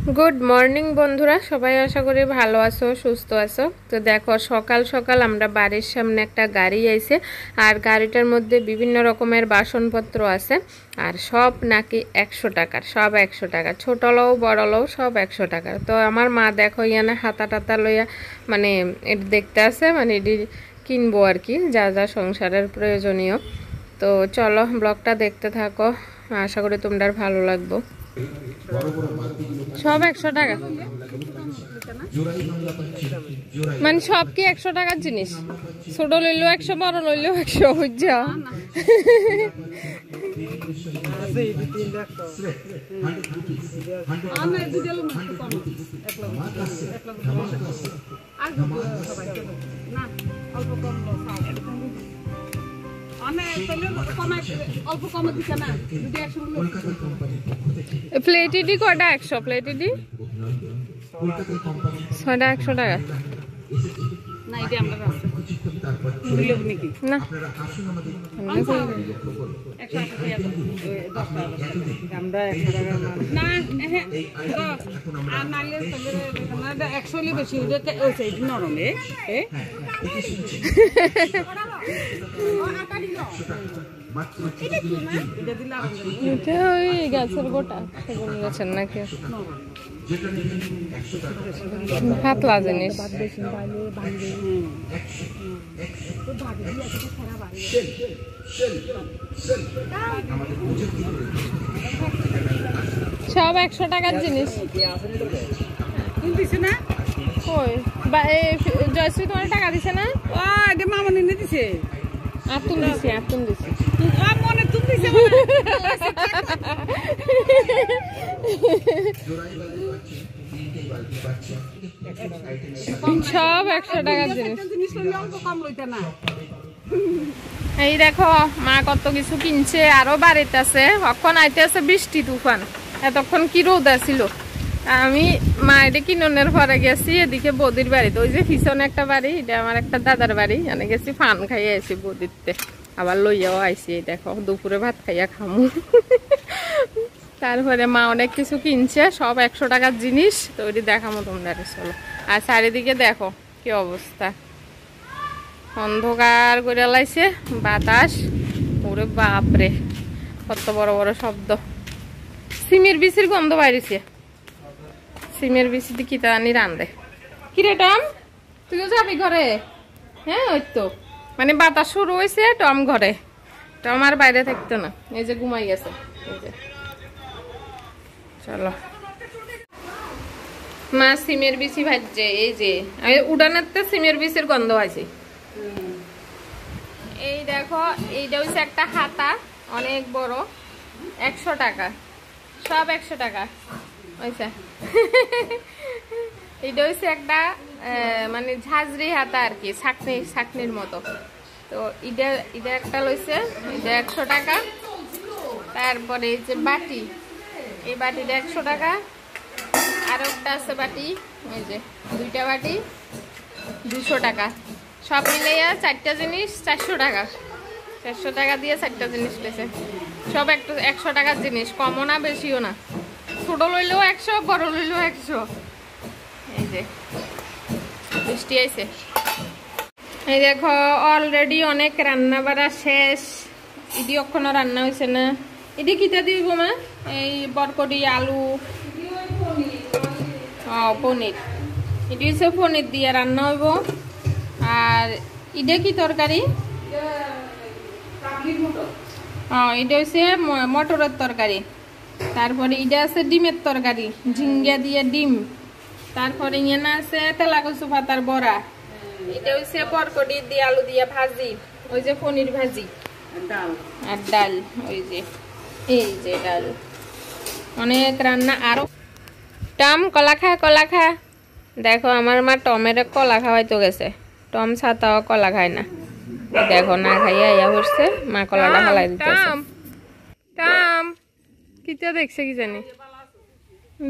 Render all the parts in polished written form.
Good morning বন্ধুরা, সবাই আশা করি ভালো আছো, সুস্থ আছো। তো দেখো, সকাল সকাল আমরা বাড়ির সামনে একটা গাড়ি আইছে, আর গাড়িটার মধ্যে বিভিন্ন রকমের বাসনপত্র আছে, আর সব নাকি 100 টাকার, সব 100 টাকা, ছোট লও বড় লও সব 100 টাকার। তো আমার মা দেখো ইয়ানে হাতা টাতা লইয়া মানে এটা দেখতে আছে, মানে এটি কিনবো আর কি, যা যা সংসারের প্রয়োজনীয়। তো চলো ব্লগটা দেখতে থাকো, আশা করি তোমরা ভালো লাগবে। সব 100 টাকা, মানে সব কি 100 টাকার জিনিস? ছোট লইলেও 100, বড় লইলেও 100 বুঝছা? প্লেটিডি কয়টা 100? প্লেটিডি 6টা 100 টাকা না? গাছের গোটা গেছেন নাকি? হাতলা জিনিস। সব 100 টাকার জিনিস। কই জয়শ্রী তোমার টাকা দিছে না? মামা নিয়ে দিছে। আতুন দিছে, আতুন দিছে। মনে তুমি দিছে সব 100 টাকার জিনিস। এই দেখো মা কত কিছু কিনছে, আরো বাড়িতে আছে। কখন আইতে আছে বৃষ্টি তুফান, এতক্ষণ কি রোদ আছিল। আমি মা এটা কিননের পরে গেছি এদিকে বৌদির বাড়িতে, ওই যে পিছনে একটা বাড়ি, এটা আমার একটা দাদার বাড়ি, এনে গেছি ফান খাইয়ে আইছি বৌদিতে, আবার লইয়াও আইছি। দেখো দুপুরে ভাত খাইয়া খামু। তারপরে মা অনেক কিছু কিনছে, সব 100 টাকার জিনিস। তো ওইটি দেখামো তোমরা, চলো। আর চারিদিকে দেখো কি অবস্থা, অন্ধকার করে লাইছে, বাতাস, ওরে বাপরে কত বড় বড় শব্দ। সিমের বিচির গন্ধ বাইরেছে, সিমের বিচিতে কি তানি রান্ধে। কিরে টম, তুইও যাবি ঘরে? হ্যাঁ ওই তো, মানে বাতাস শুরু হয়েছে, টম ঘরে। টম আর বাইরে থাকতো না, এই যে ঘুমাই গেছে। এই যে চলো, মা সিমের বিচি ভাজছে। এই যে আমি উড়ানের তো সিমের বিচির গন্ধ আছে। এই দেখো, এইটা হচ্ছে একটা হাতা, অনেক বড়, 100 টাকা, সব 100 টাকা হয়েছে। এইটা হচ্ছে একটা মানে ঝাঁঝরি হাতা আর কি, ছাকনির মতো। তো এটা এটা একটা লইছে, এটা 100 টাকা। তারপরে এই যে বাটি, এই বাটিটা 100 টাকা। আর একটা আছে বাটি, এই যে দুইটা বাটি 200 টাকা। সব মিলাইয়া 4টা জিনিস 400 টাকা। 400 টাকা দিয়ে 4টা জিনিস পেয়েছে। সব 100 টাকার জিনিস, কমও না বেশিও না। ছোট লইলেও 100, বড় লইলেও 100। এই যে বৃষ্টি আইছে। এই দেখো অলরেডি অনেক রান্না বাড়া শেষ। ইডি এখনো রান্না হয়েছে না। এটি কিটা দিব মা? এই বরকটি, আলু, পনির। এটি হচ্ছে পনির দিয়ে রান্না হইব। আর এটা কি তরকারি? এটা হচ্ছে মটরের তরকারি। তারপরে এটা আছে ডিমের তরকারি, ঝিঙ্গা দিয়ে ডিম। তারপরে এখানে আছে তেলা কচু পাতার বড়া। এটা হচ্ছে বরকটি দিয়ে আলু দিয়ে ভাজি, ওই যে পনির ভাজি আর ডাল। ওই যে এই যে ডাল, অনেক রান্না। আরো টম কলা খা, কলা খা। দেখো আমার মা টমের কলা খাওয়াইতে গেছে, টম ছাতাও কলা খায় না। দেখো না খাইয়া ইয়া করছে, মা কলাটা ফেলাই দিতেছে। টম কিটা দেখছে কি জানি।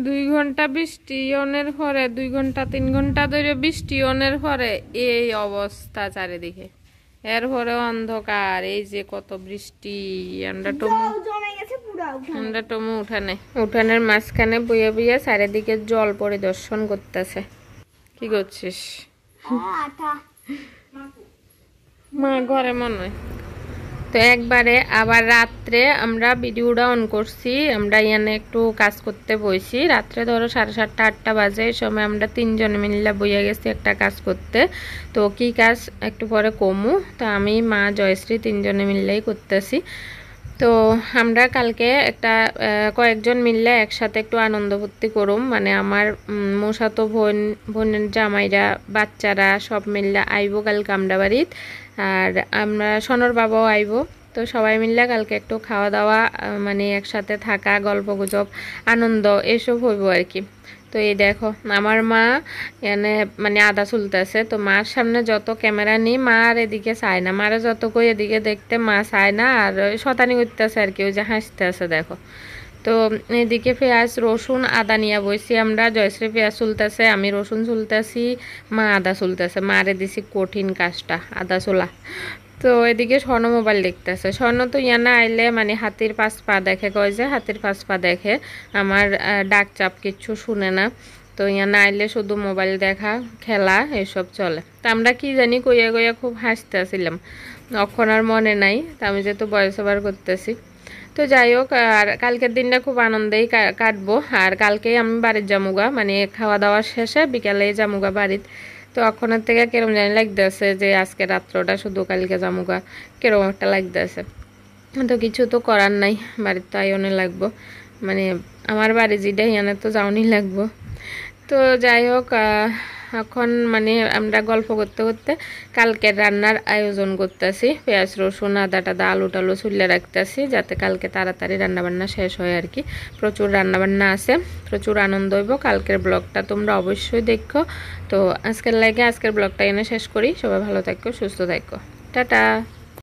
2 ঘন্টা বৃষ্টি অনের পরে, 2 ঘন্টা 3 ঘন্টা ধরে বৃষ্টি অনের পরে এই অবস্থা চারিদিকে। এরপরে অন্ধকার, এই যে কত বৃষ্টি। আমরা আমরা টমু উঠানের মাঝখানে বইয়া বইয়া চারিদিকে জল পরিদর্শন করতেছে। কি করছিস? মা ঘরে মনে হয় তো একবারে আবার রাত্রে আমরা ভিডিওটা অন করছি, আমরা এখানে একটু কাজ করতে বইছি। রাত্রে ধরো 7:30 8টা বাজে, এই সময় আমরা 3 জন মিলে বইয়া গেছি একটা কাজ করতে। তো কি কাজ একটু পরে কমু, তো আমি মা জয়শ্রী 3 জনে মিলেই করতেছি। তো আমরা কালকে একটা কয়েকজন মিললে একসাথে একটু আনন্দ ফুর্তি করুম, মানে আমার মশাতো বোনের জামাইরা বাচ্চারা সব মিললে আইব কালকে আমরা বাড়িত, আর আমরা সনর বাবাও আইব। তো সবাই মিললে কালকে একটু খাওয়া দাওয়া মানে একসাথে থাকা, গল্প গুজব, আনন্দ এসব হইব আর কি। তো এই দেখো আমার মা এনে মানে আদা চুলতেছে। তো মার সামনে যত ক্যামেরা নিই মা আর এদিকে চায় না, মারা যত কই এদিকে দেখতে মা চায় না, আর শতানি করতেছে আর কি, ওই যে হাসতে আছে দেখো। তো এদিকে পেঁয়াজ রসুন আদা নিয়ে বইছি আমরা, জয়শ্রী পেঁয়াজ চুলতেছে, আমি রসুন চুলতেছি, মা আদা চুলতেছে। মারে দিছি কঠিন কাজটা আদা চুলা। তো এদিকে স্বর্ণ মোবাইল দেখতেছে। স্বর্ণ তো ইয়ানা আইলে মানে হাতির 5 পা দেখে, কয় যে হাতির 5 পা দেখে, আমার ডাক চাপ কিচ্ছু শুনে না। তো ইয়ানা আইলে শুধু মোবাইল দেখা খেলা এসব চলে। তো আমরা কি জানি কইয়া কইয়া খুব হাসতে আসছিলাম, অক্ষণ আর মনে নাই। তো আমি যেহেতু ভয়েস ওভার করতেছি। তো যাই হোক, আর কালকের দিনটা খুব আনন্দেই কাটবো। আর কালকেই আমি বাড়ির জামুগা, মানে খাওয়া দাওয়া শেষে বিকালে জামুগা বাড়িত। তো অক্ষণের থেকে কেরম জানি লাগতেছে যে আজকে রাত্রটা শুধু, কালকে জামুগা কেরম একটা লাগতেছে। তো কিছু তো করার নাই, বাড়ির তো আইনে লাগবো, মানে আমার বাড়ি যেটা ইয়ানে তো যাওনি লাগবো। তো যাই হোক, এখন মানে আমরা গল্প করতে করতে কালকের রান্নার আয়োজন করতেছি। পেঁয়াজ রসুন আদা টাদা আলু টালু চুলে রাখতেছি, যাতে কালকে তাড়াতাড়ি রান্নাবান্না শেষ হয় আর কি। প্রচুর রান্নাবান্না আছে, প্রচুর আনন্দ হইব। কালকের ব্লগটা তোমরা অবশ্যই দেখো। তো আজকের ব্লগটা এনে শেষ করি। সবাই ভালো থাকো, সুস্থ থাকো, টাটা।